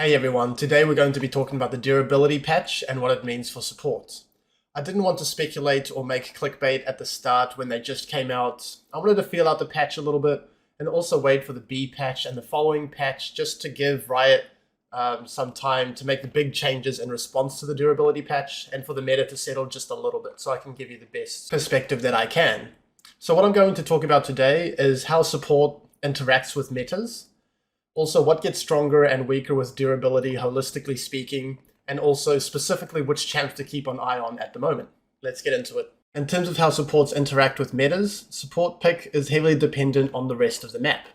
Hey everyone, today we're going to be talking about the durability patch and what it means for support. I didn't want to speculate or make clickbait at the start when they just came out. I wanted to feel out the patch a little bit and also wait for the B patch and the following patch just to give Riot some time to make the big changes in response to the durability patch and for the meta to settle just a little bit so I can give you the best perspective that I can. So what I'm going to talk about today is how support interacts with metas. Also, what gets stronger and weaker with durability, holistically speaking, and also specifically which champs to keep an eye on at the moment. Let's get into it. In terms of how supports interact with metas, support pick is heavily dependent on the rest of the map.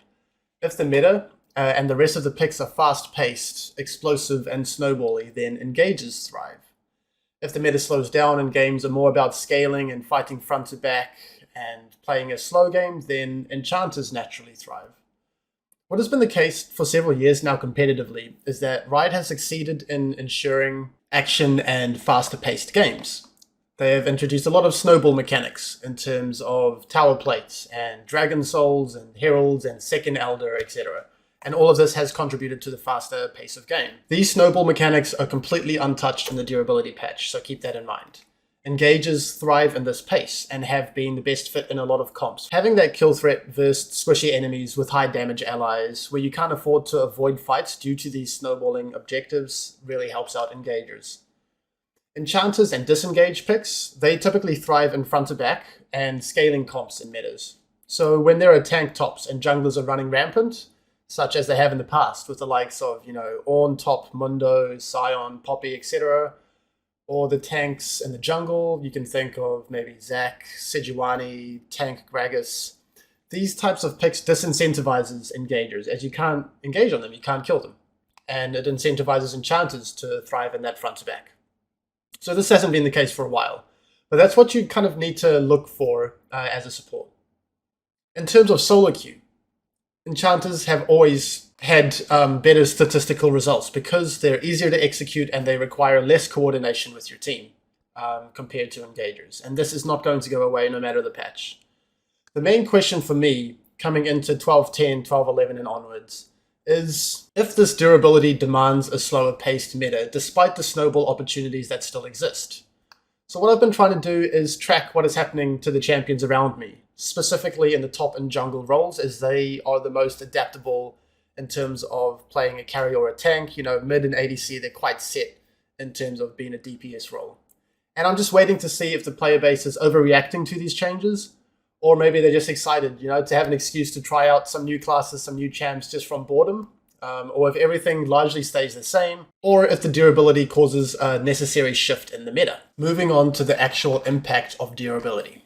If the meta and the rest of the picks are fast-paced, explosive, and snowbally, then engages thrive. If the meta slows down and games are more about scaling and fighting front to back and playing a slow game, then enchanters naturally thrive. What has been the case for several years now competitively is that Riot has succeeded in ensuring action and faster paced games. They have introduced a lot of snowball mechanics in terms of tower plates and dragon souls and heralds and second elder, etc. And all of this has contributed to the faster pace of game. These snowball mechanics are completely untouched in the durability patch, so keep that in mind. Engages thrive in this pace and have been the best fit in a lot of comps. Having that kill threat versus squishy enemies with high damage allies where you can't afford to avoid fights due to these snowballing objectives really helps out engagers. Enchanters and disengage picks, they typically thrive in front to back and scaling comps in metas. So when there are tank tops and junglers are running rampant, such as they have in the past with the likes of, Ornn top, Mundo, Sion, Poppy, etc., or the tanks in the jungle, you can think of maybe Zac, Sejuani, Tank Gragas. These types of picks disincentivizes engagers, as you can't engage on them, you can't kill them. And it incentivizes enchanters to thrive in that front to back. So this hasn't been the case for a while, but that's what you kind of need to look for as a support. In terms of solo queue, enchanters have always had better statistical results because they're easier to execute and they require less coordination with your team compared to engagers. And this is not going to go away no matter the patch. The main question for me coming into 12.10, 12.11 and onwards is if this durability demands a slower paced meta despite the snowball opportunities that still exist. So what I've been trying to do is track what is happening to the champions around me, specifically in the top and jungle roles, as they are the most adaptable in terms of playing a carry or a tank. Mid and ADC, they're quite set in terms of being a DPS role. And I'm just waiting to see if the player base is overreacting to these changes, or maybe they're just excited, to have an excuse to try out some new classes, some new champs just from boredom, or if everything largely stays the same, or if the durability causes a necessary shift in the meta. Moving on to the actual impact of durability.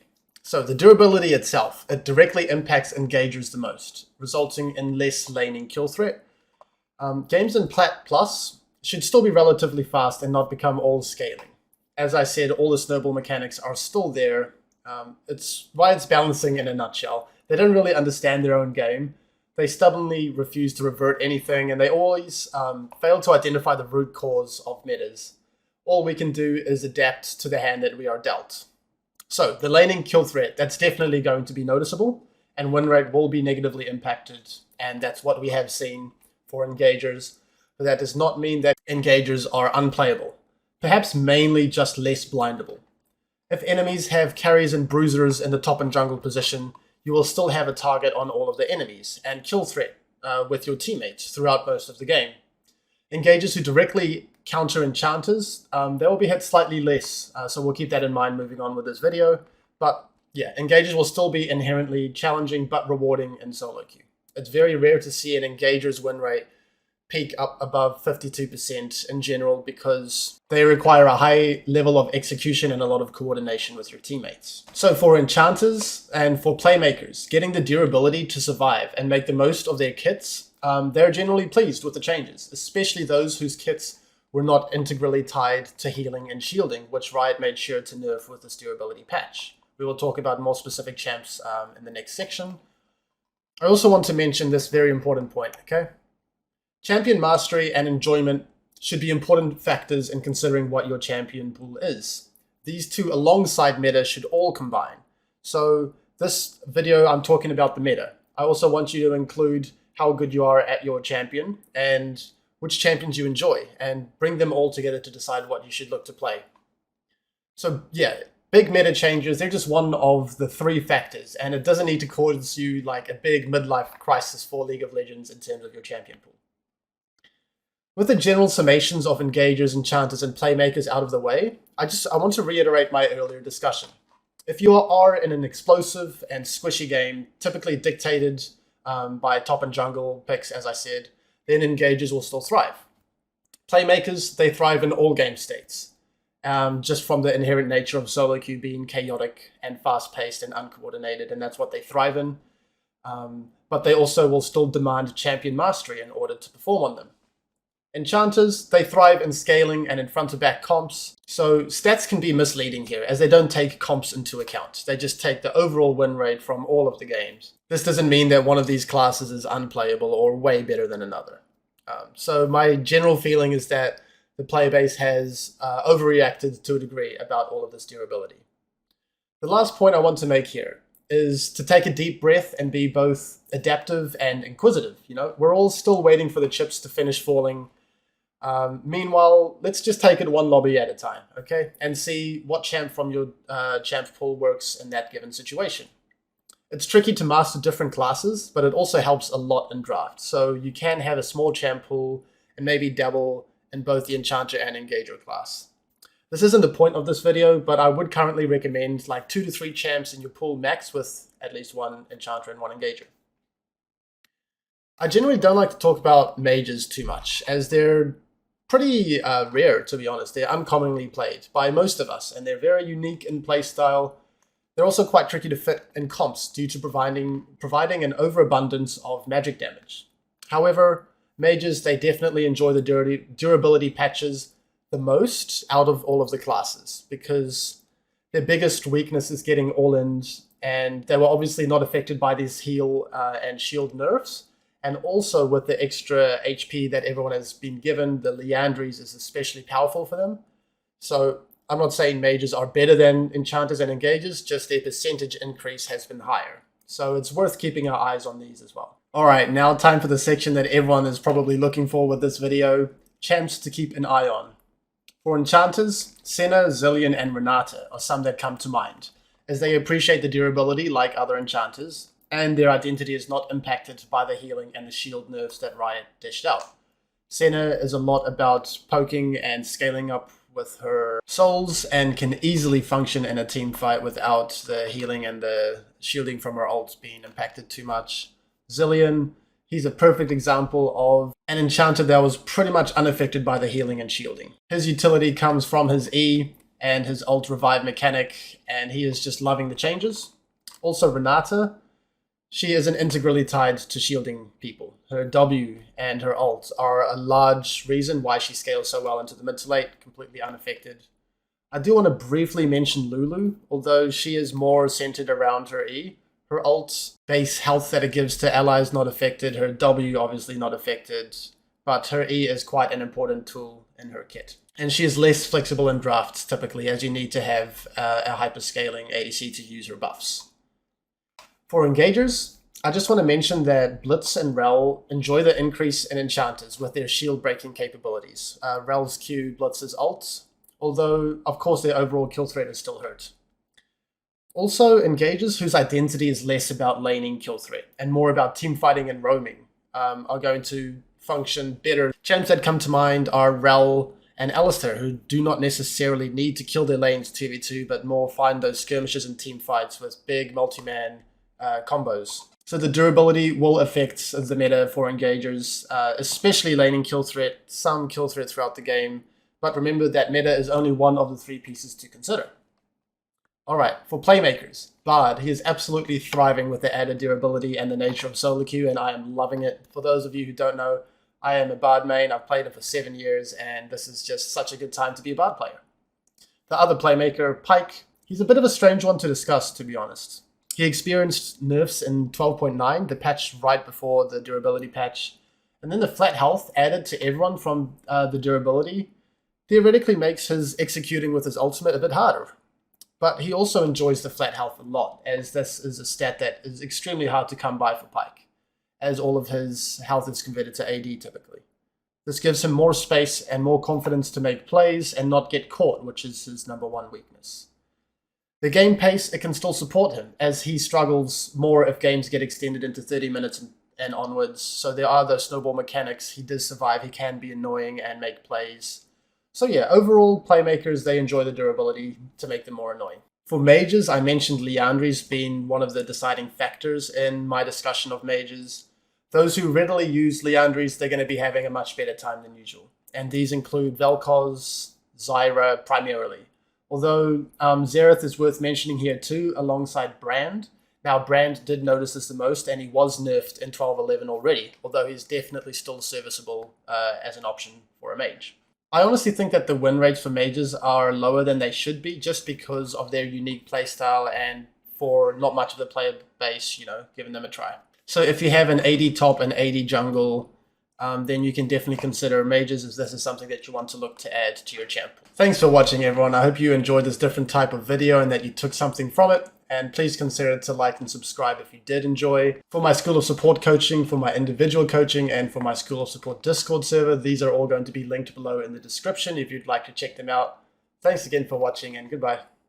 So the durability itself, it directly impacts engagers the most, resulting in less laning kill threat. Games in Plat Plus should still be relatively fast and not become all scaling. As I said, all the snowball mechanics are still there. It's Riot's balancing in a nutshell. They don't really understand their own game. They stubbornly refuse to revert anything, and they always fail to identify the root cause of metas. All we can do is adapt to the hand that we are dealt. So the laning kill threat, that's definitely going to be noticeable, and win rate will be negatively impacted, and that's what we have seen for engagers. But that does not mean that engagers are unplayable, perhaps mainly just less blindable. If enemies have carries and bruisers in the top and jungle position, you will still have a target on all of the enemies, and kill threat with your teammates throughout most of the game. Engagers who directly counter enchanters, they will be hit slightly less, so we'll keep that in mind moving on with this video. But yeah, engagers will still be inherently challenging but rewarding in solo queue. It's very rare to see an engager's win rate peak up above 52% in general because they require a high level of execution and a lot of coordination with your teammates. So for enchanters and for playmakers, getting the durability to survive and make the most of their kits, they're generally pleased with the changes, especially those whose kits were not integrally tied to healing and shielding, which Riot made sure to nerf with this durability patch. We will talk about more specific champs in the next section. I also want to mention this very important point, okay? Champion mastery and enjoyment should be important factors in considering what your champion pool is. These two alongside meta should all combine. So this video, I'm talking about the meta. I also want you to include how good you are at your champion and which champions you enjoy, and bring them all together to decide what you should look to play. So yeah, big meta changes, they're just one of the 3 factors, and it doesn't need to cause you like a big midlife crisis for League of Legends in terms of your champion pool. With the general summations of engagers, enchanters, and playmakers out of the way, I want to reiterate my earlier discussion. If you are in an explosive and squishy game, typically dictated by top and jungle picks, as I said, then engagers will still thrive. Playmakers, they thrive in all game states, just from the inherent nature of solo queue being chaotic and fast-paced and uncoordinated, and that's what they thrive in. But they also will still demand champion mastery in order to perform on them. Enchanters, they thrive in scaling and in front-to-back comps, so stats can be misleading here, as they don't take comps into account. They just take the overall win rate from all of the games. This doesn't mean that one of these classes is unplayable or way better than another. So my general feeling is that the player base has overreacted to a degree about all of this durability. The last point I want to make here is to take a deep breath and be both adaptive and inquisitive. We're all still waiting for the chips to finish falling. Meanwhile, let's just take it one lobby at a time, okay? And see what champ from your champ pool works in that given situation. It's tricky to master different classes, but it also helps a lot in draft. So you can have a small champ pool and maybe dabble in both the enchanter and engager class. This isn't the point of this video, but I would currently recommend like 2 to 3 champs in your pool max with at least 1 enchanter and 1 engager. I generally don't like to talk about mages too much, as they're pretty rare, to be honest. They're uncommonly played by most of us, and they're very unique in playstyle. They're also quite tricky to fit in comps due to providing an overabundance of magic damage. However, mages, they definitely enjoy the durability patches the most out of all of the classes, because their biggest weakness is getting all-ins, and they were obviously not affected by these heal and shield nerfs. And also with the extra HP that everyone has been given, the Liandry's is especially powerful for them. So I'm not saying mages are better than enchanters and engagers, just their percentage increase has been higher. So it's worth keeping our eyes on these as well. Alright, now time for the section that everyone is probably looking for with this video, champs to keep an eye on. For enchanters, Senna, Zilean, and Renata are some that come to mind, as they appreciate the durability like other enchanters, and their identity is not impacted by the healing and the shield nerfs that Riot dished out. Senna is a lot about poking and scaling up with her souls, and can easily function in a team fight without the healing and the shielding from her ults being impacted too much. Zilean, he's a perfect example of an enchanter that was pretty much unaffected by the healing and shielding. His utility comes from his E and his ult revive mechanic, and he is just loving the changes. Also Renata, she isn't integrally tied to shielding people. Her W and her ult are a large reason why she scales so well into the mid to late, completely unaffected. I do want to briefly mention Lulu, although she is more centered around her E. Her ult base health that it gives to allies not affected, her W obviously not affected, but her E is quite an important tool in her kit. And she is less flexible in drafts typically, as you need to have a hyperscaling ADC to use her buffs. For engagers, I just want to mention that Blitz and Rel enjoy the increase in enchanters with their shield breaking capabilities. Rel's Q, Blitz's ult, although of course their overall kill threat is still hurt. Also, engagers whose identity is less about laning kill threat and more about teamfighting and roaming are going to function better. Champs that come to mind are Rel and Alistar, who do not necessarily need to kill their lanes 2v2, but more find those skirmishes and team fights with big multi-man combos. So the durability will affect the meta for engagers, especially laning kill threat, some kill threat throughout the game, but remember that meta is only one of the 3 pieces to consider. Alright, for playmakers, Bard, he is absolutely thriving with the added durability and the nature of solo queue, and I am loving it. For those of you who don't know, I am a Bard main, I've played it for 7 years, and this is just such a good time to be a Bard player. The other playmaker, Pyke, he's a bit of a strange one to discuss, to be honest. He experienced nerfs in 12.9, the patch right before the durability patch, and then the flat health added to everyone from the durability theoretically makes his executing with his ultimate a bit harder. But he also enjoys the flat health a lot, as this is a stat that is extremely hard to come by for Pyke, as all of his health is converted to AD typically. This gives him more space and more confidence to make plays and not get caught, which is his number one weakness. The game pace, it can still support him, as he struggles more if games get extended into 30 minutes and onwards. So there are those snowball mechanics. He does survive, he can be annoying and make plays. So yeah, overall, playmakers, they enjoy the durability to make them more annoying. For mages, I mentioned Liandry's being one of the deciding factors in my discussion of mages. Those who readily use Liandry's, they're going to be having a much better time than usual. And these include Vel'Koz, Zyra primarily. Although Xerath is worth mentioning here too, alongside Brand. Now, Brand did notice this the most, and he was nerfed in 12.11 already, although he's definitely still serviceable as an option for a mage. I honestly think that the win rates for mages are lower than they should be, just because of their unique playstyle and for not much of the player base, giving them a try. So if you have an AD top and AD jungle, then you can definitely consider mages, as this is something that you want to look to add to your champ. Thanks for watching, everyone. I hope you enjoyed this different type of video and that you took something from it. And please consider to like and subscribe if you did enjoy. For my School of Support coaching, for my individual coaching, and for my School of Support Discord server, these are all going to be linked below in the description if you'd like to check them out. Thanks again for watching, and goodbye.